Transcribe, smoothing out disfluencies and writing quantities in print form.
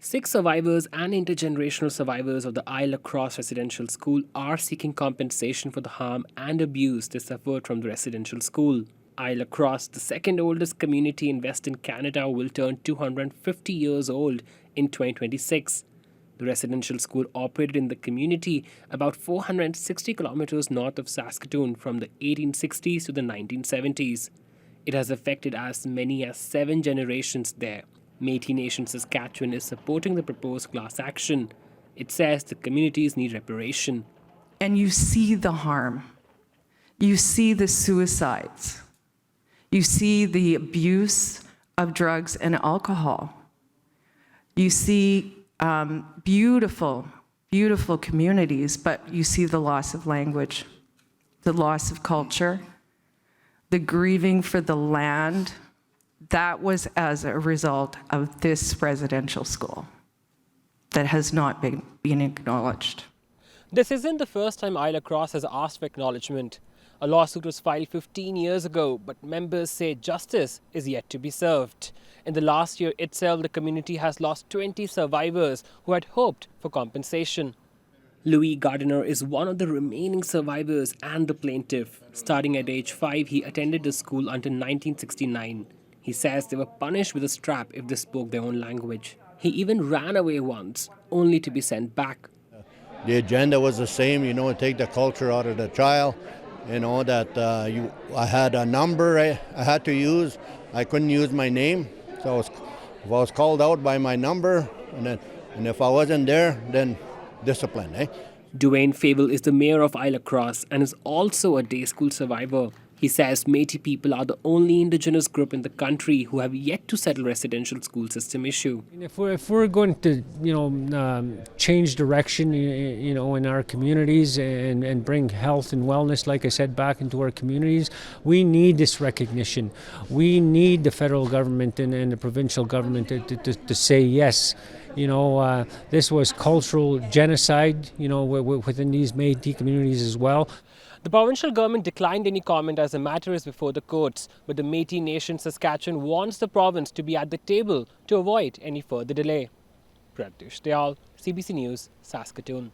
6 survivors and intergenerational survivors of the Île-à-Crosse residential school are seeking compensation for the harm and abuse they suffered from the residential school. Île-à-Crosse, the second oldest community in Western Canada, will turn 250 years old in 2026. The residential school operated in the community about 460 kilometers north of Saskatoon from the 1860s to the 1970s. It has affected as many as 7 generations there. Métis Nation Saskatchewan is supporting the proposed class action. It says the communities need reparation. And you see the harm. You see the suicides. You see the abuse of drugs and alcohol. You see beautiful, beautiful communities, but you see the loss of language, the loss of culture, the grieving for the land. That was as a result of this residential school that has not been acknowledged. This isn't the first time Île-à-Crosse has asked for acknowledgement. A lawsuit was filed 15 years ago, but members say justice is yet to be served. In the last year itself, the community has lost 20 survivors who had hoped for compensation. Louis Gardiner is one of the remaining survivors and the plaintiff. Starting at age 5, he attended the school until 1969. He says they were punished with a strap if they spoke their own language. He even ran away once, only to be sent back. The agenda was the same, take the culture out of the child. That I had a number I had to use. I couldn't use my name. So if I was called out by my number, and if I wasn't there, then discipline. Duane Favel is the mayor of Île-à-Crosse and is also a day school survivor. He says Métis people are the only Indigenous group in the country who have yet to settle residential school system issue. If we're going to, change direction, in our communities and bring health and wellness, like I said, back into our communities, we need this recognition. We need the federal government and the provincial government to say yes. This was cultural genocide, within these Métis communities as well. The provincial government declined any comment as the matter is before the courts, but the Métis Nation Saskatchewan wants the province to be at the table to avoid any further delay. Pratish Dayal, CBC News, Saskatoon.